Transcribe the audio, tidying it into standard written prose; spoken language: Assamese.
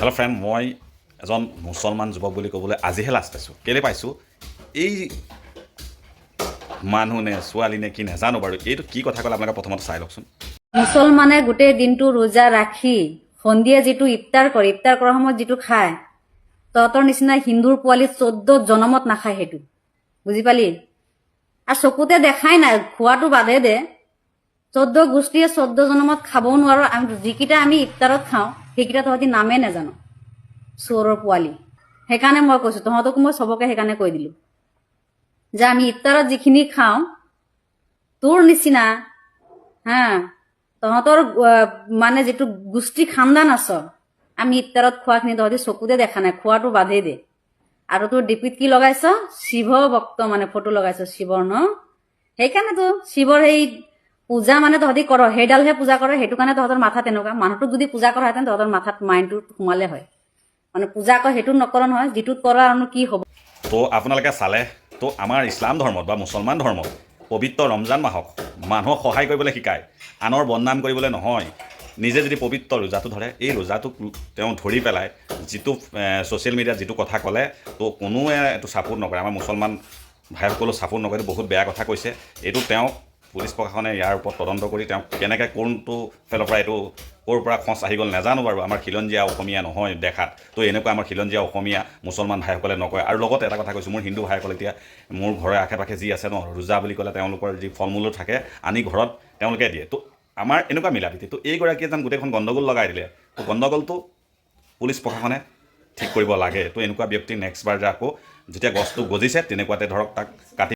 হেল্ল' ফ্ৰেণ্ড, মই এজন মুছলমান যুৱক বুলি ক'বলৈ আজিহে লাজ পাইছোঁ। কেলৈ পাইছোঁ? এই মানুহ নে ছোৱালী নে কি নাজানো বাৰু, এইটো কি কথা ক'লে আপোনালোকে প্ৰথমতে চাই লওকচোন। মুছলমানে গোটেই দিনটো ৰোজা ৰাখি সন্ধিয়া যিটো ইফতাৰ কৰে, ইফতাৰ কৰাৰ সময়ত যিটো খায়, তহঁতৰ নিচিনা হিন্দুৰ পোৱালি 14 জনমত নাখায় সেইটো, বুজি পালি? আৰু চকুতে দেখাই নাই, খোৱাটো বাদে দে, 14 গোষ্ঠীয়ে 14 জনমত খাবও নোৱাৰো। যিকেইটা আমি ইফতাৰত খাওঁ সেইকেইটা তহঁতি নামেই নাজানো, চোৰৰ পোৱালি। সেইকাৰণে মই কৈছো, তহঁতকো মই চবকে সেইকাৰণে কৈ দিলো যে আমি ইফতাৰত যিখিনি খাওঁ তোৰ নিচিনা তহঁতৰ মানে যিটো গোষ্ঠী খানদান আছ, আমি ইফতাৰত খোৱাখিনি তহঁতি চকুতে দেখা নাই, খোৱাটো বাদেই দে। আৰু তোৰ ডিপিত কি লগাইছ? শিৱ ভক্ত মানে ফটো লগাইছ শিৱৰ, ন? সেইকাৰণেতো শিৱৰ সেই পূজা মানে তহঁতি কৰ, সেইডালহে পূজা কৰে, সেইটো কাৰণে তহঁতৰ মাথা তেনেকুৱা। মানুহটোক যদি পূজা কৰাহেঁতেন তহঁতৰ মাথাত মাইণ্ডটোত সোমালে হয়। মানে পূজা কৰ সেইটোত নকৰ নহয়, যিটোত কৰ আৰু কি হ'ব। তো আপোনালোকে চালে, তো আমাৰ ইছলাম ধৰ্মত বা মুছলমান ধৰ্মত পবিত্ৰ ৰমজান মাহক মানুহক সহায় কৰিবলৈ শিকায়, আনৰ বদনাম কৰিবলৈ নহয়। নিজে যদি পবিত্ৰ ৰোজাটো ধৰে, এই ৰোজাটোক তেওঁ ধৰি পেলাই যিটো ছ'চিয়েল মিডিয়াত যিটো কথা ক'লে, তো কোনোৱে এইটো ছাপোৰ্ট নকৰে। আমাৰ মুছলমান ভাইসকলেও ছাপোৰ্ট নকৰে, এইটো বহুত বেয়া কথা কৈছে। এইটো তেওঁ পুলিচ প্ৰশাসনে ইয়াৰ ওপৰত তদন্ত কৰি তেওঁ কেনেকৈ কোনটো ফালৰ পৰা এইটো ক'ৰ পৰা খৰচ আহি গ'ল নাজানো বাৰু। আমাৰ খিলঞ্জীয়া অসমীয়া নহয় দেখাত, তো এনেকুৱা আমাৰ খিলঞ্জীয়া অসমীয়া মুছলমান ভাইসকলে নকয়। আৰু লগতে এটা কথা কৈছোঁ, মোৰ হিন্দু ভাইসকলে এতিয়া মোৰ ঘৰৰ আশে পাশে যি আছে ন, ৰোজা বুলি ক'লে তেওঁলোকৰ যি ফল মূলো থাকে আনি ঘৰত তেওঁলোকে দিয়ে। তো আমাৰ এনেকুৱা মিলা প্ৰীতি, তো এইগৰাকীয়ে যেন গোটেইখন গণ্ডগোল লগাই দিলে। তো গণ্ডগোলটো পুলিচ প্ৰশাসনে ঠিক কৰিব লাগে। তো এনেকুৱা ব্যক্তি নেক্সট বাৰ যে আকৌ যেতিয়া গছটো গজিছে তেনেকুৱাতে ধৰক তাক কাটি